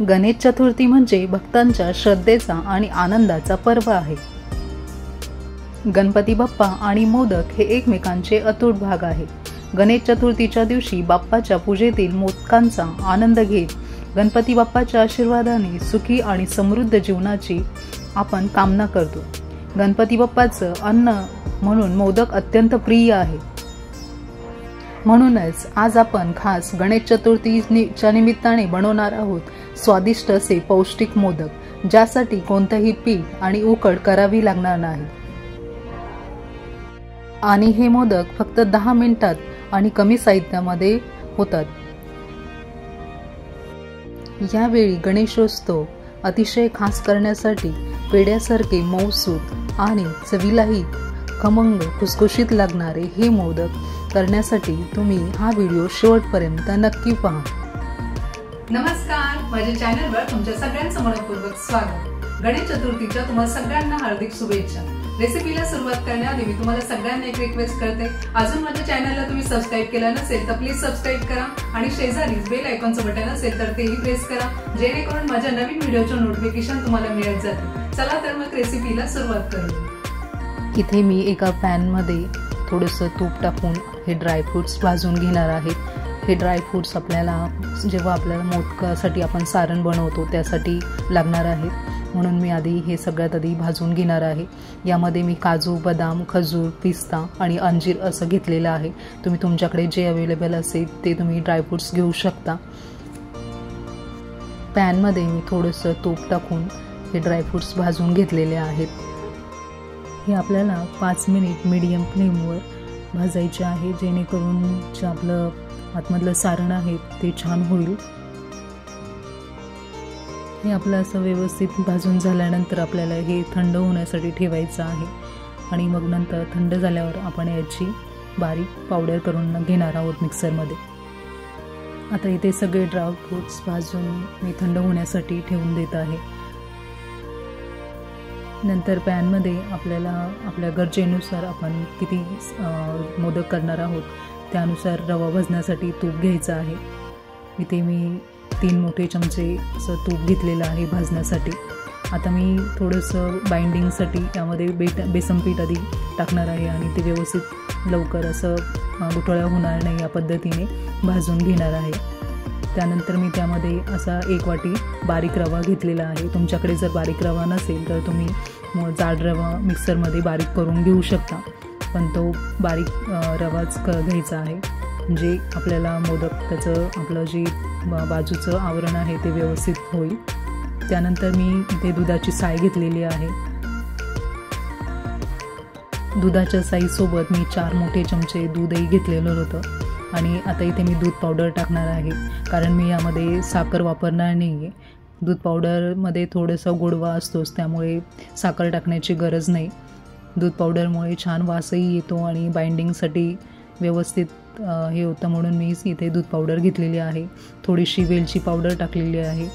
गणेश चतुर्थी म्हणजे भक्तांच्या श्रद्धेचा आणि आनंदाचा पर्व आहे। गणपती बाप्पा आणि मोदक हे एकमेकांचे अतूट भाग आहेत। गणेश चतुर्थीच्या दिवशी बाप्पाच्या पूजेतील मोदकांचा आनंद घेत गणपती बाप्पाच्या आशीर्वादाने सुखी आणि समृद्ध जीवनाची आपण कामना करतो। गणपती बाप्पाचं अन्न म्हणून मोदक अत्यंत प्रिय आहे। म्हणूनच आज आपण खास गणेश चतुर्थीच्या निमित्ताने बनवणार आहोत स्वादिष्ट असे पौष्टिक मोदक, ज्यासाठी कोणतेही पीठ आणि उकड करावी लागणार नाही आणि हे मोदक फक्त 10 मिनिटात आणि कमी साहित्यामध्ये होतात। यावेळी गणेशोत्सव अतिशय खास करण्यासाठी पेढ्यासारखे मऊसूत आणि चवीलाही खमंग खुसखुशीत लागणारे हे मोदक करण्यासाठी तुम्ही हा व्हिडिओ शेवटपर्यंत नक्की पहा। नमस्कार, माझ्या चॅनलवर तुमच्या सगळ्यांचं मनपूर्वक स्वागत। गणेश चतुर्थीच्या तुम्हाला सगळ्यांना हार्दिक शुभेच्छा। रेसिपीला सुरुवात करण्याआधी मी तुम्हाला सगळ्यांना एक रिक्वेस्ट करते, अजून माझ्या चॅनलला तुम्ही सबस्क्राइब केलं नसेल तर प्लीज सबस्क्राइब करा आणि शेजारीच बेल आयकॉनचं बटन असेल तर तेही प्रेस करा, जेणेकरून माझ्या नवीन व्हिडिओचे नोटिफिकेशन तुम्हाला मिळत जाते। चला तर मग रेसिपीला सुरुवात करूया। इथे मी एका पॅन मध्ये थोडंसं तूप टाकून हे ड्रायफ्रुट्स भाजून घेणार आहे। हे ड्रायफ्रुट्स आपल्याला जेव्हा आपल्याला मोदकासाठी आपण सारण बनवतो त्यासाठी लागणार आहेत, म्हणून मी आधी हे सगळ्यात आधी भाजून घेणार आहे। यामध्ये मी काजू, बदाम, खजूर, पिस्ता आणि अंजीर असं घेतलेलं आहे। तुम्ही तुमच्याकडे जे अवेलेबल असेल ते तुम्ही ड्रायफ्रुट्स घेऊ शकता। पॅनमध्ये मी थोडंसं तूप टाकून हे ड्रायफ्रुट्स भाजून घेतलेले आहेत। हे आपल्याला 5 मिनिट मीडियम फ्लेमवर भाजायचे आहे, जेणेकरून जे आपलं आतमधलं सारण आहे ते छान होईल। हे आपलं असं व्यवस्थित भाजून झाल्यानंतर आपल्याला हे थंड होण्यासाठी ठेवायचं आहे आणि मग नंतर थंड झाल्यावर आपण याची बारीक पावडर करून घेणार आहोत मिक्सरमध्ये। आता इथे सगळे ड्रायफ्रुट्स भाजून मी थंड होण्यासाठी ठेवून देत आहे। नंतर पॅनमध्ये आपल्याला आपल्या गरजेनुसार आपण किती मोदक करणार आहोत त्यानुसार रवा भाजण्यासाठी तूप घ्यायचं आहे। इथे मी 3 मोठे चमचे असं तूप घेतलेलं आहे भाजण्यासाठी। आता मी थोडंसं बाइंडिंगसाठी यामध्ये बेसन पीठ आधी टाकणार आहे आणि ते व्यवस्थित लवकर असं गुठळ्या होणार नाही या पद्धतीने भाजून घेणार आहे। त्यानंतर मी त्यामध्ये असा 1 वाटी बारीक रवा घेतलेला आहे। तुमच्याकडे जर बारीक रवा नसेल तर तुम्ही जाड रवा मिक्सरमध्ये बारीक करून घेऊ शकता, पण तो बारीक रवाच घ्यायचा आहे, म्हणजे आपल्याला मोदक त्याचं आपलं जे बाजूचं आवरण आहे ते व्यवस्थित होईल। त्यानंतर मी इथे दुधाची साय घेतलेली आहे। दुधाच्या साईसोबत मी 4 मोठे चमचे दूधही घेतलेलं होतं आणि आता इथे मी दूध पावडर टाकणार आहे, कारण मी यामध्ये साखर वापरणार नाही आहे। दूध पावडरमध्ये थोडासा गोडवा असतोच, त्यामुळे साखर टाकण्याची गरज नाही। दूध पावडरमुळे छान वासही येतो आणि बाइंडिंगसाठी व्यवस्थित हे होतं, म्हणून मी इथे दूध पावडर घेतलेली आहे। थोडीशी वेलची पावडर टाकलेली आहे।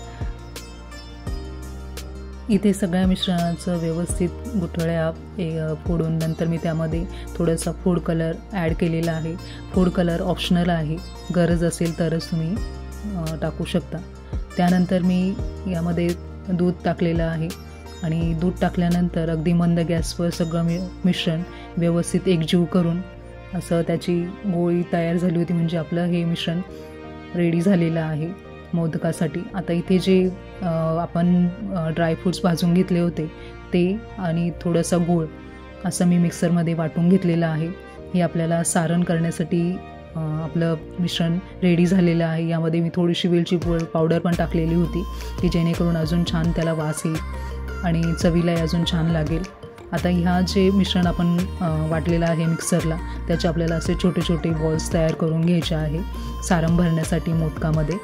इथे सगळ्या मिश्रणाचं व्यवस्थित गुठळ्या फोडून नंतर मी त्यामध्ये थोडासा फूड कलर ॲड केलेला आहे। फूड कलर ऑप्शनल आहे, गरज असेल तरच तुम्ही टाकू शकता। त्यानंतर मी यामध्ये दूध टाकलेलं आहे आणि दूध टाकल्यानंतर अगदी मंद गॅसवर सगळं मिश्रण व्यवस्थित एकजीव करून असं त्याची गोळी तयार झाली होती, म्हणजे आपलं हे मिश्रण रेडी झालेलं आहे मोदकासाठी। आता इथे जे आपण ड्रायफ्रुट्स भाजून घेतले होते ते आणि थोडासा गूळ असं मी मिक्सरमध्ये वाटून घेतलेलं आहे। हे आपल्याला सारण करण्यासाठी आपलं मिश्रण रेडी झालेलं आहे। यामध्ये मी थोडीशी वेलची पावडर पण टाकलेली होती, की जेणेकरून अजून छान त्याला वास येईल आणि चवीलाही अजून छान लागेल। आता ह्या जे मिश्रण आपण वाटलेलं आहे मिक्सरला, त्याचे आपल्याला असे छोटे छोटे बॉल्स तयार करून घ्यायचे आहे सारण भरण्यासाठी मोदकामध्ये।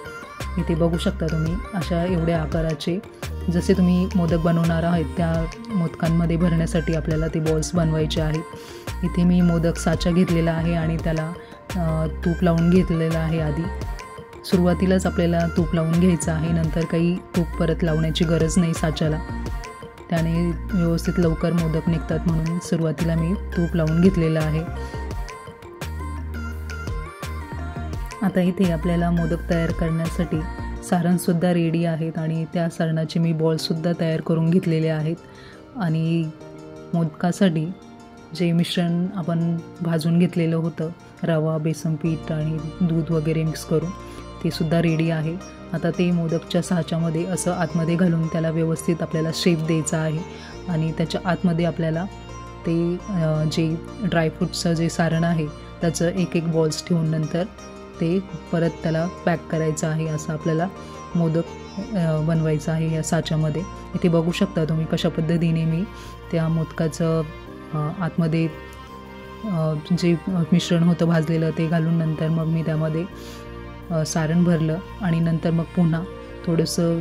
इथे बघू शकता तुम्ही अशा एवढ्या आकाराचे जसे तुम्ही मोदक बनवणार आहात त्या मोदकांमध्ये भरण्यासाठी आपल्याला ते बॉल्स बनवायचे आहेत। इथे मी मोदक साचा घेतलेला आहे आणि त्याला तूप लावून घेतलेलं आहे। आधी सुरुवातीलाच आपल्याला तूप लावून घ्यायचं आहे, नंतर काही तूप परत लावण्याची गरज नाही साच्याला, त्याने व्यवस्थित लवकर मोदक निघतात, म्हणून सुरुवातीला मी तूप लावून घेतलेलं आहे। आता इथे आपल्याला मोदक तयार करण्यासाठी सारणसुद्धा रेडी आहेत आणि त्या सारणाचे मी बॉलसुद्धा तयार करून घेतलेले आहेत। आणि मोदकासाठी जे मिश्रण आपण भाजून घेतलेलं होतं, रवा, बेसन पीठ आणि दूध वगैरे मिक्स करून, ते सुद्धा रेडी आहे। आता ते मोदकच्या साच्यामध्ये असं आतमध्ये घालून त्याला व्यवस्थित आपल्याला शेप द्यायचा आहे आणि त्याच्या आतमध्ये आपल्याला ते जे ड्रायफ्रूटचं जे सारण आहे त्याचं एक एक बॉल्स ठेवून नंतर ते परत त्याला पॅक करायचं आहे। असं आपल्याला मोदक बनवायचं आहे या साच्यामध्ये। इथे बघू शकता तुम्ही कशा पद्धतीने मी त्या मोदकाचं आतमध्ये जे मिश्रण होतं भाजलेलं ते घालून नंतर मग मी त्यामध्ये सारण भरलं आणि नंतर मग पुन्हा थोडंसं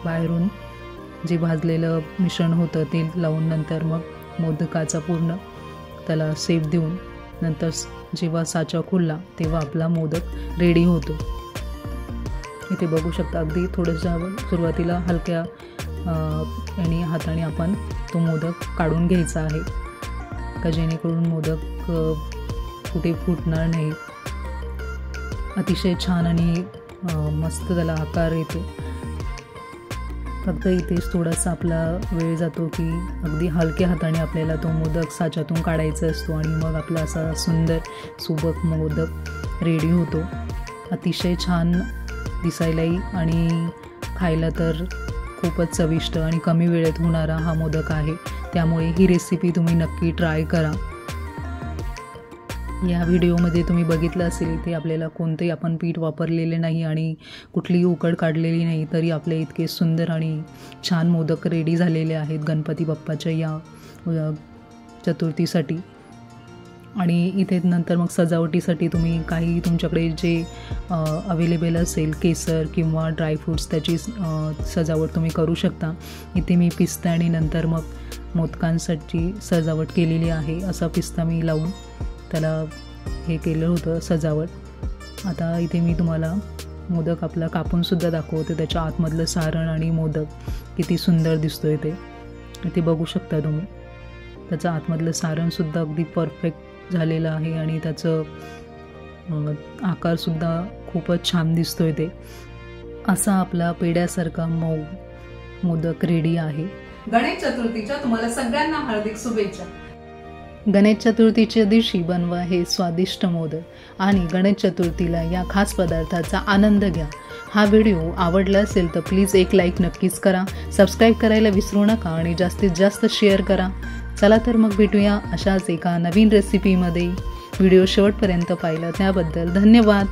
बाहेरून जे भाजलेलं मिश्रण होतं ते लावून नंतर मग मोदकाचा पूर्ण त्याला शेप देऊन नंतर जेव्हा साचा खुलला तेव्हा आपला मोदक रेडी होतो। इथे बघू शकता अगदी थोडंसं सुरुवातीला हलक्या आणि हाताने आपण तो मोदक काढून घ्यायचा आहे का जेणेकरून मोदक कुठे फुटणार नाही। अतिशय छान आणि मस्त त्याला आकार येतो। फक्त इथेच थोडासा आपला वेळ जातो की अगदी हलक्या हाताने आपल्याला तो मोदक साच्यातून काढायचा असतो आणि मग आपला असा सुंदर सुबक मोदक रेडी होतो। अतिशय छान दिसायलाही आणि खायला तर खूपच चविष्ट आणि कमी वेळेत होणारा हा मोदक आहे। त्यामुळे ही रेसिपी तुम्ही नक्की ट्राय करा। या व्हिडिओमध्ये तुम्ही बघितलं असेल इथे आपल्याला कोणतेही आपण पीठ वापरलेले नाही आणि कुठलीही उकड काढलेली नाही, तरी आपले इतके सुंदर आणि छान मोदक रेडी झालेले आहेत गणपती बाप्पाच्या या चतुर्थीसाठी। आणि इथे नंतर मग सजावटीसाठी तुम्ही काही तुमच्याकडे जे अवेलेबल असेल केसर किंवा ड्रायफ्रूट्स त्याची सजावट तुम्ही करू शकता। इथे मी पिस्ता आणि नंतर मग मोदकांसाठी सजावट केलेली आहे। असा पिस्ता मी लावून त्याला हे केलं होतं सजावट। आता इथे मी तुम्हाला मोदक आपला कापूनसुद्धा दाखवते, त्याच्या आतमधलं सारण आणि मोदक किती सुंदर दिसतो इथे। इथे बघू शकता तुम्ही त्याचं आतमधलं सारणसुद्धा अगदी परफेक्ट झालेलं आहे आणि त्याचं आकारसुद्धा खूपच छान दिसतो इथे। असा आपला पेड्यासारखा मऊ मोदक रेडी आहे। गणेश चतुर्थीच्या तुम्हाला सगळ्यांना हार्दिक शुभेच्छा। गणेश चतुर्थीच्या दिवशी बनवा हे स्वादिष्ट मोदक आणि गणेश चतुर्थीला या खास पदार्थाचा आनंद घ्या। हा व्हिडिओ आवडला असेल तर प्लीज एक लाईक नक्कीच करा, सबस्क्राईब करायला विसरू नका आणि जास्तीत जास्त शेअर करा। चला तर मग भेटूया अशाच एका नवीन रेसिपीमध्ये। व्हिडिओ शेवटपर्यंत पाहिला त्याबद्दल धन्यवाद।